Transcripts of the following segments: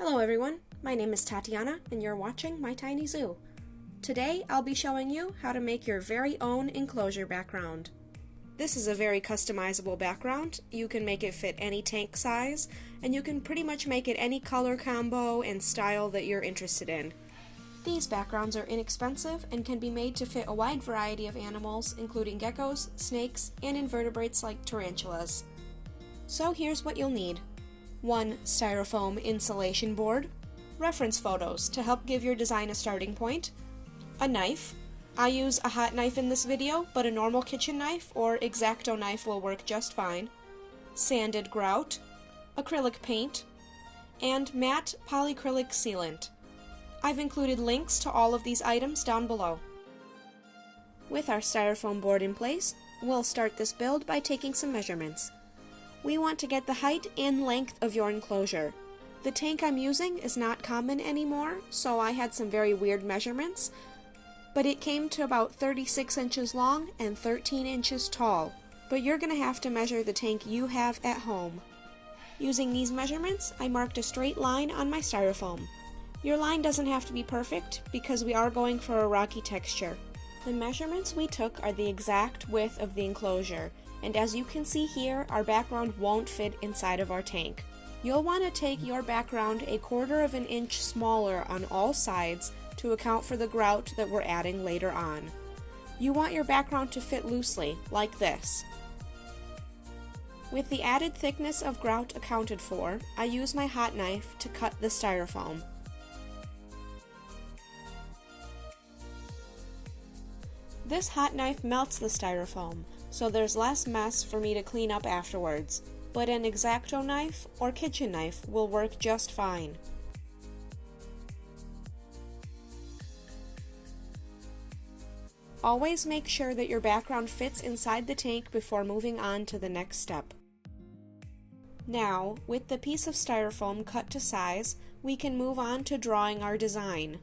Hello everyone, my name is Tatiana and you're watching My Tiny Zoo. Today I'll be showing you how to make your very own enclosure background. This is a very customizable background. You can make it fit any tank size, and you can pretty much make it any color combo and style that you're interested in. These backgrounds are inexpensive and can be made to fit a wide variety of animals, including geckos, snakes, and invertebrates like tarantulas. So here's what you'll need. 1 Styrofoam insulation board, reference photos to help give your design a starting point, a knife. I use a hot knife in this video, but a normal kitchen knife or X-Acto knife will work just fine, sanded grout, acrylic paint, and matte polyacrylic sealant. I've included links to all of these items down below. With our Styrofoam board in place, we'll start this build by taking some measurements. We want to get the height and length of your enclosure. The tank I'm using is not common anymore, so I had some very weird measurements, but it came to about 36 inches long and 13 inches tall. But you're going to have to measure the tank you have at home. Using these measurements, I marked a straight line on my Styrofoam. Your line doesn't have to be perfect because we are going for a rocky texture. The measurements we took are the exact width of the enclosure, and as you can see here, our background won't fit inside of our tank. You'll want to take your background 1/4 of an inch smaller on all sides to account for the grout that we're adding later on. You want your background to fit loosely, like this. With the added thickness of grout accounted for, I use my hot knife to cut the Styrofoam. This hot knife melts the Styrofoam, so there's less mess for me to clean up afterwards, but an X-Acto knife or kitchen knife will work just fine. Always make sure that your background fits inside the tank before moving on to the next step. Now, with the piece of Styrofoam cut to size, we can move on to drawing our design.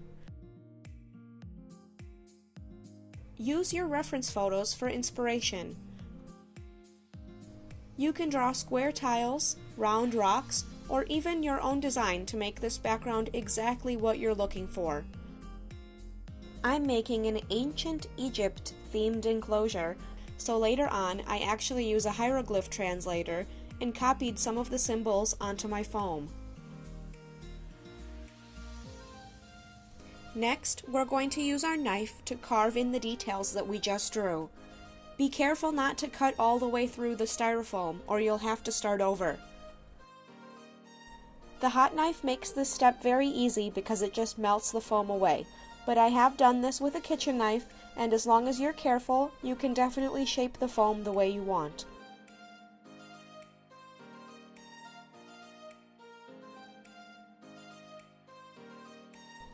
Use your reference photos for inspiration. You can draw square tiles, round rocks, or even your own design to make this background exactly what you're looking for. I'm making an ancient Egypt themed enclosure, so later on I actually use a hieroglyph translator and copied some of the symbols onto my foam. Next, we're going to use our knife to carve in the details that we just drew. Be careful not to cut all the way through the Styrofoam, or you'll have to start over. The hot knife makes this step very easy because it just melts the foam away, but I have done this with a kitchen knife, and as long as you're careful, you can definitely shape the foam the way you want.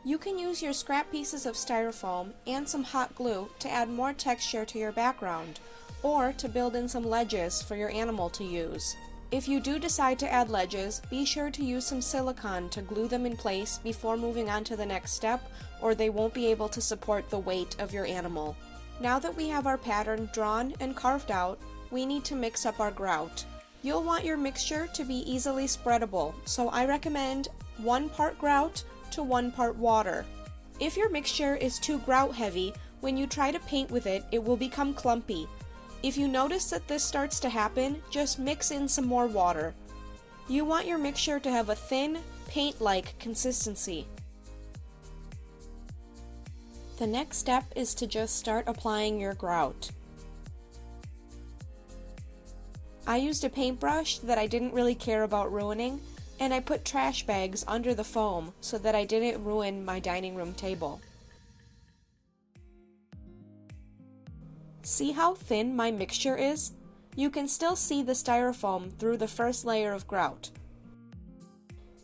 You can use your scrap pieces of Styrofoam and some hot glue to add more texture to your background, or to build in some ledges for your animal to use. If you do decide to add ledges, be sure to use some silicone to glue them in place before moving on to the next step, or they won't be able to support the weight of your animal. Now that we have our pattern drawn and carved out, we need to mix up our grout. You'll want your mixture to be easily spreadable, so I recommend 1 part grout to 1 part water. If your mixture is too grout heavy, when you try to paint with it, it will become clumpy. If you notice that this starts to happen, just mix in some more water. You want your mixture to have a thin, paint-like consistency. The next step is to just start applying your grout. I used a paintbrush that I didn't really care about ruining, and I put trash bags under the foam so that I didn't ruin my dining room table. See how thin my mixture is? You can still see the Styrofoam through the first layer of grout.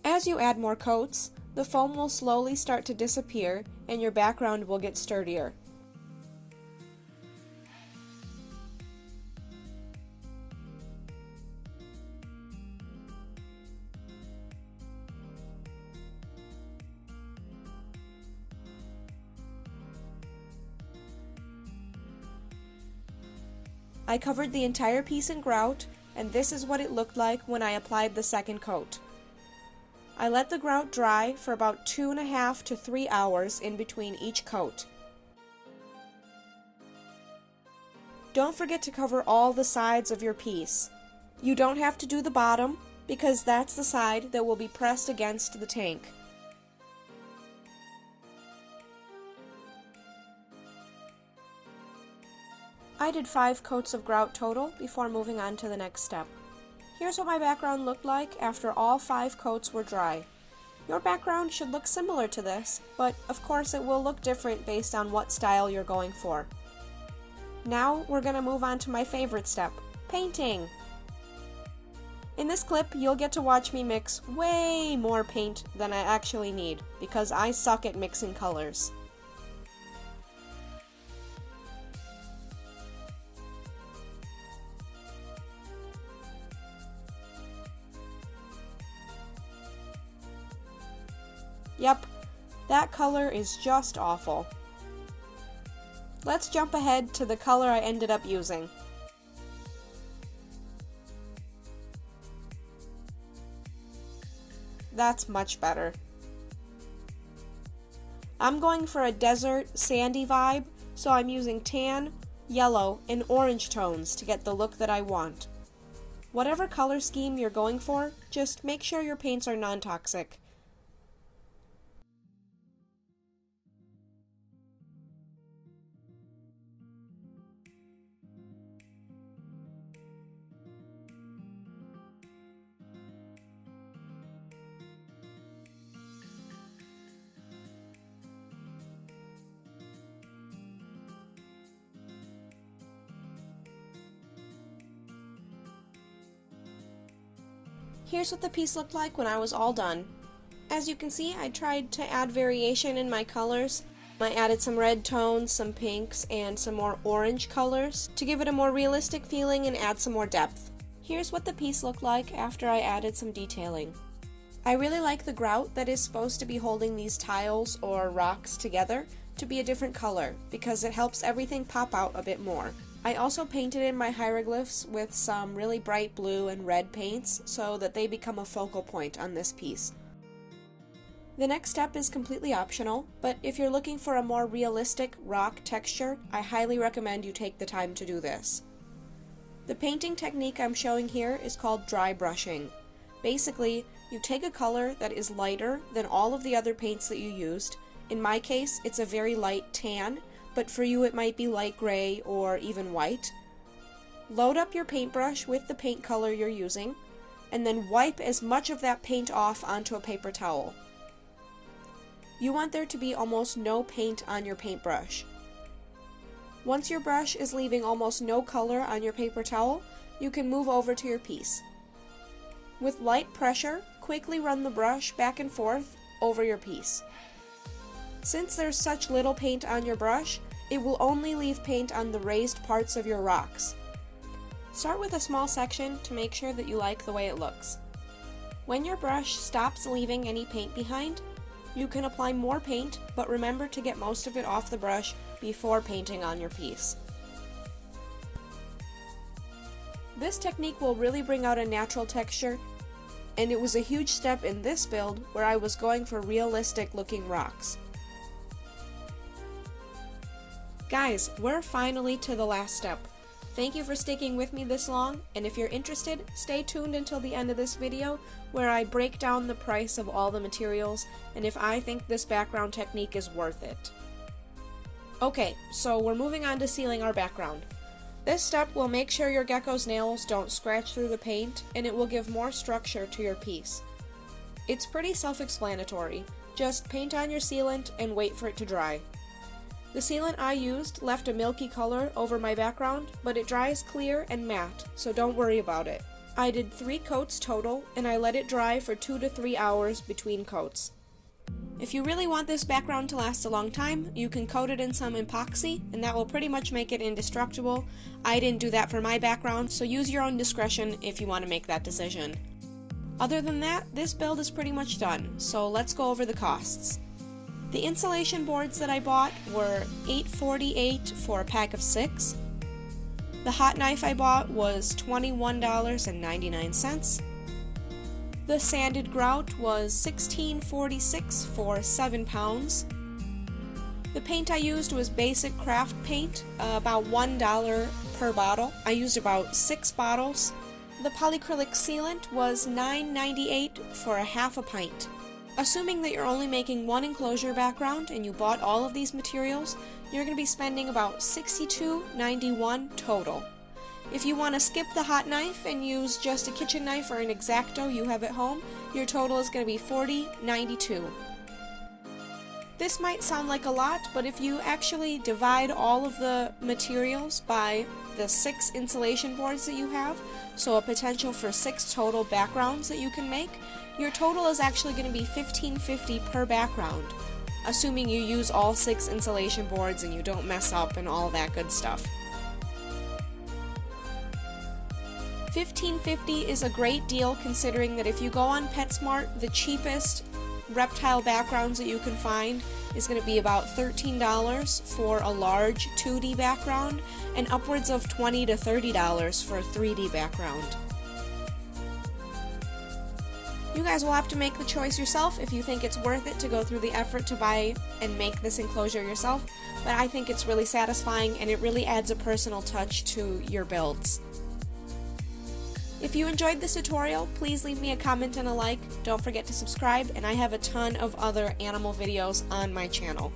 As you add more coats, the foam will slowly start to disappear and your background will get sturdier. I covered the entire piece in grout, and this is what it looked like when I applied the second coat. I let the grout dry for about 2.5 to 3 hours in between each coat. Don't forget to cover all the sides of your piece. You don't have to do the bottom, because that's the side that will be pressed against the tank. I did 5 coats of grout total before moving on to the next step. Here's what my background looked like after all 5 coats were dry. Your background should look similar to this, but of course it will look different based on what style you're going for. Now we're going to move on to my favorite step, painting. In this clip, you'll get to watch me mix way more paint than I actually need, because I suck at mixing colors. Yep, that color is just awful. Let's jump ahead to the color I ended up using. That's much better. I'm going for a desert, sandy vibe, so I'm using tan, yellow, and orange tones to get the look that I want. Whatever color scheme you're going for, just make sure your paints are non-toxic. Here's what the piece looked like when I was all done. As you can see, I tried to add variation in my colors. I added some red tones, some pinks, and some more orange colors to give it a more realistic feeling and add some more depth. Here's what the piece looked like after I added some detailing. I really like the grout that is supposed to be holding these tiles or rocks together to be a different color because it helps everything pop out a bit more. I also painted in my hieroglyphs with some really bright blue and red paints so that they become a focal point on this piece. The next step is completely optional, but if you're looking for a more realistic rock texture, I highly recommend you take the time to do this. The painting technique I'm showing here is called dry brushing. Basically, you take a color that is lighter than all of the other paints that you used. In my case, it's a very light tan, but for you it might be light gray or even white. Load up your paintbrush with the paint color you're using, and then wipe as much of that paint off onto a paper towel. You want there to be almost no paint on your paintbrush. Once your brush is leaving almost no color on your paper towel, you can move over to your piece. With light pressure, quickly run the brush back and forth over your piece. Since there's such little paint on your brush, it will only leave paint on the raised parts of your rocks. Start with a small section to make sure that you like the way it looks. When your brush stops leaving any paint behind, you can apply more paint, but remember to get most of it off the brush before painting on your piece. This technique will really bring out a natural texture, and it was a huge step in this build where I was going for realistic looking rocks. Guys, we're finally to the last step. Thank you for sticking with me this long, and if you're interested, stay tuned until the end of this video where I break down the price of all the materials and if I think this background technique is worth it. Okay, so we're moving on to sealing our background. This step will make sure your gecko's nails don't scratch through the paint, and it will give more structure to your piece. It's pretty self-explanatory. Just paint on your sealant and wait for it to dry. The sealant I used left a milky color over my background, but it dries clear and matte, so don't worry about it. I did 3 coats total, and I let it dry for 2 to 3 hours between coats. If you really want this background to last a long time, you can coat it in some epoxy, and that will pretty much make it indestructible. I didn't do that for my background, so use your own discretion if you want to make that decision. Other than that, this build is pretty much done, so let's go over the costs. The insulation boards that I bought were $8.48 for a pack of 6. The hot knife I bought was $21.99. The sanded grout was $16.46 for 7 pounds. The paint I used was basic craft paint, about $1 per bottle. I used about 6 bottles. The polyacrylic sealant was $9.98 for a half a pint. Assuming that you're only making one enclosure background and you bought all of these materials, you're going to be spending about $62.91 total. If you want to skip the hot knife and use just a kitchen knife or an X-Acto you have at home, your total is going to be $40.92. This might sound like a lot, but if you actually divide all of the materials by the 6 insulation boards that you have, so a potential for 6 total backgrounds that you can make, your total is actually going to be $15.50 per background, assuming you use all 6 insulation boards and you don't mess up and all that good stuff. $15.50 is a great deal considering that if you go on PetSmart, the cheapest reptile backgrounds that you can find is going to be about $13 for a large 2D background and upwards of $20 to $30 for a 3D background. You guys will have to make the choice yourself if you think it's worth it to go through the effort to buy and make this enclosure yourself, but I think it's really satisfying and it really adds a personal touch to your builds. If you enjoyed this tutorial, please leave me a comment and a like. Don't forget to subscribe, and I have a ton of other animal videos on my channel.